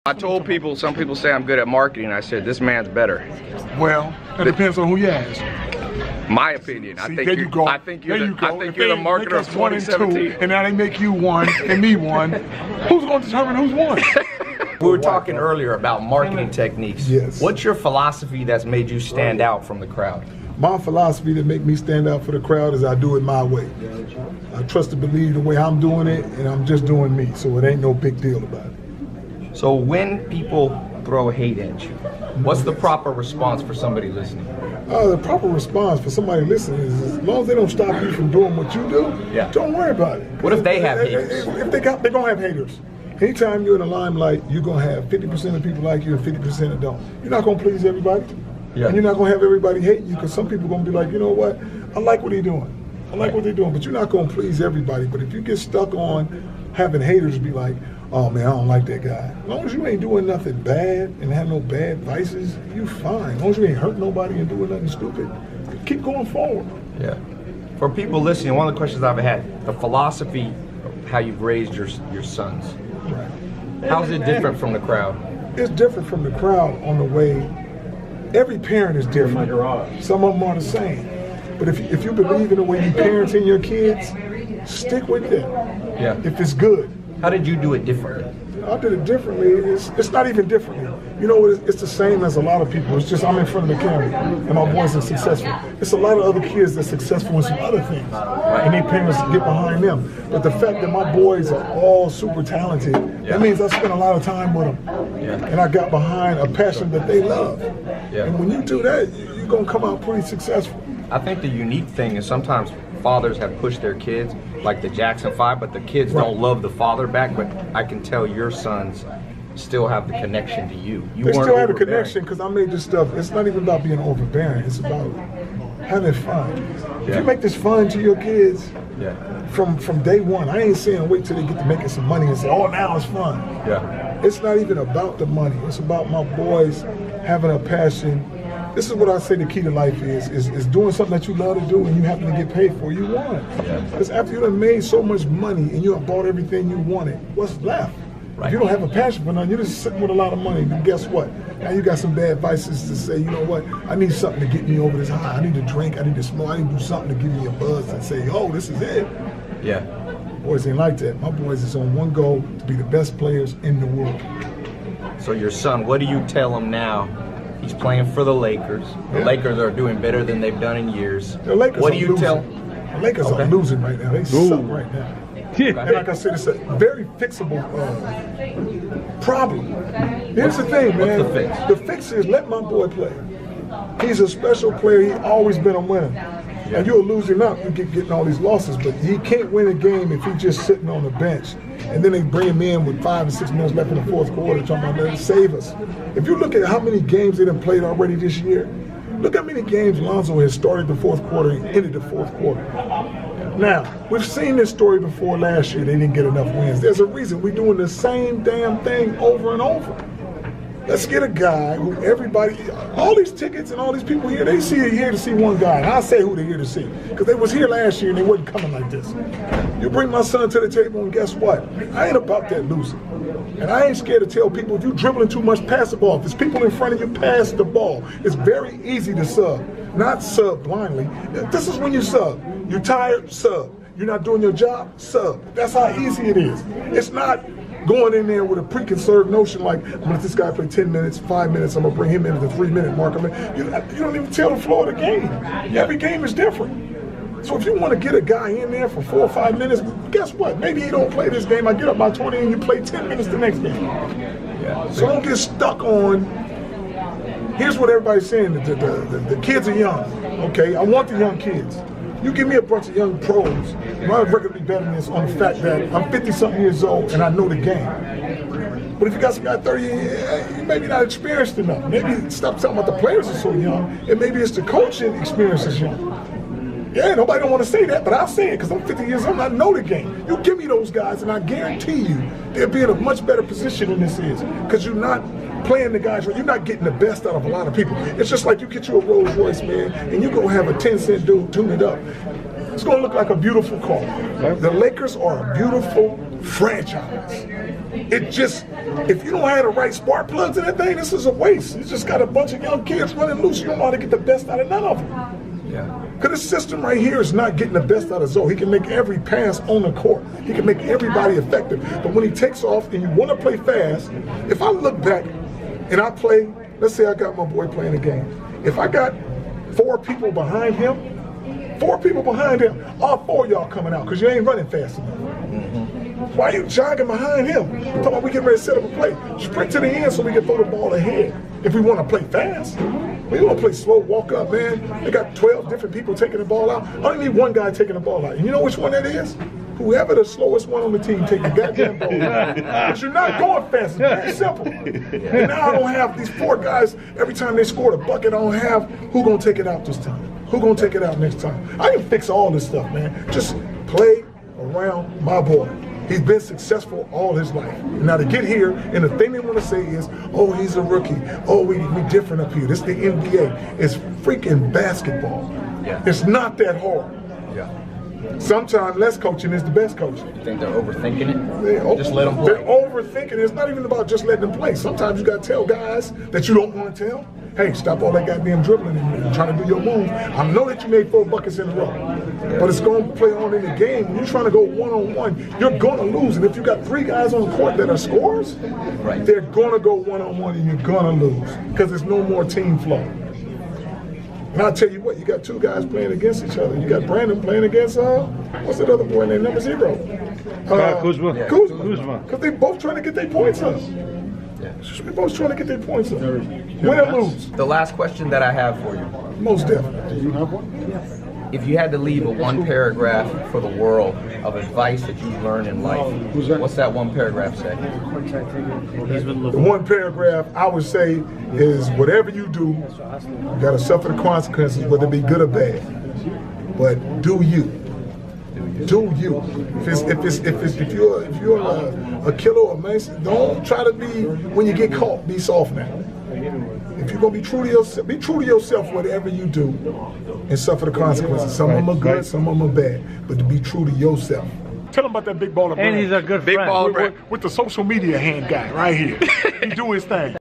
I told people, some people say I'm good at marketing. I said, this man's better. Well, it depends on who you ask. My opinion. See, there you go. I think you're the marketer of 2017. And now they make you one and me one. Who's going to determine who's one? We were talking earlier about marketing techniques. Yes. What's your philosophy that's made you stand out from the crowd? My philosophy that make me stand out for the crowd is I do it my way. I trust and believe the way I'm doing it, and I'm just doing me, so it ain't no big deal about it. So when people throw hate at you, what's the proper response for somebody listening? The proper response for somebody listening is, as long as they don't stop you from doing what you do, don't worry about it. What if they have haters? If they're gonna have haters. Anytime you're in the limelight, you're gonna have 50% of people like you and 50% that don't. You're not gonna please everybody. Yeah. And you're not gonna have everybody hate you, because some people are gonna be like, you know what, I like what they're doing. I like what they're doing, but you're not gonna please everybody. But if you get stuck on having haters be like, oh man, I don't like that guy. As long as you ain't doing nothing bad and have no bad vices, you fine. As long as you ain't hurt nobody and doing nothing stupid, keep going forward. Yeah. For people listening, one of the questions I've had, the philosophy of how you've raised your sons. Right. How's it different from the crowd? It's different from the crowd on the way. Every parent is different. Some of them are the same. But if you believe in the way you parenting your kids, stick with it. Yeah. If it's good. How did you do it differently? I did it differently. It's not even differently. You know, it's the same as a lot of people. It's just I'm in front of the camera and my boys are successful. It's a lot of other kids that's successful in some other things, and their parents get behind them. But the fact that my boys are all super talented, that means I spent a lot of time with them, and I got behind a passion that they love. And when you do that, you're gonna come out pretty successful. I think the unique thing is sometimes fathers have pushed their kids, like the Jackson 5, but the kids don't love the father back. But I can tell your sons still have the connection to you. They still have a connection, because I made this stuff. It's not even about being overbearing. It's about having fun. If you make this fun to your kids from day one, I ain't saying wait till they get to making some money and say, oh, now it's fun. It's not even about the money. It's about my boys having a passion. This is what I say the key to life is doing something that you love to do and you happen to get paid for. You won. Because after you done made so much money and you have bought everything you wanted, what's left? If you don't have a passion for nothing, you're just sitting with a lot of money. And guess what? Now you got some bad vices to say, you know what? I need something to get me over this high. I need to drink. I need to smoke. I need to do something to give me a buzz and say, oh, this is it. Boys ain't like that. My boys is on one goal, to be the best players in the world. So your son, what do you tell him now? He's playing for the Lakers. The Lakers are doing better than they've done in years. The Lakers what do you tell? The Lakers are losing right now. They suck right now. And like I said, it's a very fixable problem. Here's the thing, man. What's the fix? The fix is let my boy play. He's a special player. He's always been a winner. And you'll lose him out. You get getting all these losses, but he can't win a game if he's just sitting on the bench. And then they bring him in with 5 or 6 minutes left in the fourth quarter, talking about let's save us. If you look at how many games they done played already this year, look how many games Lonzo has started the fourth quarter and ended the fourth quarter. Now, we've seen this story before last year. They didn't get enough wins. There's a reason. We're doing the same damn thing over and over. Let's get a guy who everybody, all these tickets and all these people here, they see it here to see one guy. And I'll say who they're here to see, because they was here last year and they wasn't coming like this. You bring my son to the table and guess what? I ain't about that losing. And I ain't scared to tell people, if you're dribbling too much, pass the ball. If there's people in front of you, pass the ball. It's very easy to sub, not sub blindly. This is when you sub. You're tired, sub. You're not doing your job, sub. That's how easy it is. It's not going in there with a preconceived notion like, I'm gonna let this guy play 10 minutes, 5 minutes, I'm gonna bring him in at the 3-minute mark. You don't even tell the floor of the game. Every game is different. So if you want to get a guy in there for 4 or 5 minutes, guess what? Maybe he don't play this game, I get up by 20 and you play 10 minutes the next game. So don't get stuck on, here's what everybody's saying, the kids are young. Okay, I want the young kids. You give me a bunch of young pros, my record be better than this on the fact that I'm 50-something years old and I know the game. But if you got some guy 30, you maybe not experienced enough. Maybe stop talking about the players are so young, and maybe it's the coaching experience is young. Yeah, nobody don't want to say that, but I'll say it because I'm 50 years old and I know the game. You give me those guys and I guarantee you they'll be in a much better position than this is, because you're not playing the guys, you're not getting the best out of a lot of people. It's just like you get you a Rolls Royce, man, and you go have a 10-cent dude tune it up. It's gonna look like a beautiful car. The Lakers are a beautiful franchise. it just, if you don't have the right spark plugs in that thing, this is a waste. You just got a bunch of young kids running loose. You don't know how to get the best out of none of them. Yeah. Because this system right here is not getting the best out of Zoe. He can make every pass on the court. He can make everybody effective. But when he takes off and you want to play fast, if I look back and I play, let's say I got my boy playing a game. If I got 4 people behind him, all 4 of y'all coming out because you ain't running fast enough. Why are you jogging behind him? Talking about we get ready to set up a play. Sprint to the end so we can throw the ball ahead. If we want to play fast, we don't want to play slow, walk up, man. They got 12 different people taking the ball out. I only need one guy taking the ball out. And you know which one that is? Whoever the slowest one on the team take the goddamn ball out. But you're not going fast. It's very simple. And now I don't have these 4 guys, every time they score a bucket, I don't have who gonna take it out this time? Who gonna take it out next time? I can fix all this stuff, man. Just play around my boy. He's been successful all his life. Now to get here, and the thing they want to say is, oh, he's a rookie. Oh, we different up here. This is the NBA. It's freaking basketball. Yeah. It's not that hard. Yeah. Sometimes less coaching is the best coaching. You think they're overthinking it? Just let them play. They're overthinking it. It's not even about just letting them play. Sometimes you got to tell guys that you don't want to tell, hey, stop all that goddamn dribbling and trying to do your move. I know that you made 4 buckets in a row, but it's going to play on in the game. When you're trying to go one-on-one, you're going to lose. And if you got 3 guys on the court that are scorers, they're going to go one-on-one and you're going to lose because there's no more team flow. And I'll tell you what, you got 2 guys playing against each other. You got Brandon playing against, what's that other boy named number 0? Kuzma. Kuzma. Because they both trying to get their points up. Yeah. We're both trying to get their points up. Win or lose. The last question that I have for you. Most definitely. Do you have one? If you had to leave a 1 paragraph for the world of advice that you've learned in life, what's that 1 paragraph say? The 1 paragraph I would say is whatever you do, you got to suffer the consequences, whether it be good or bad. But do you. Do you. If you're a killer or a mason, don't try to be, when you get caught, be soft now. If you're gonna be true to yourself whatever you do and suffer the consequences. Some of them are good, some of them are bad. But to be true to yourself. Tell him about that big baller And he's a good friend. With the social media hand guy right here. He do his thing.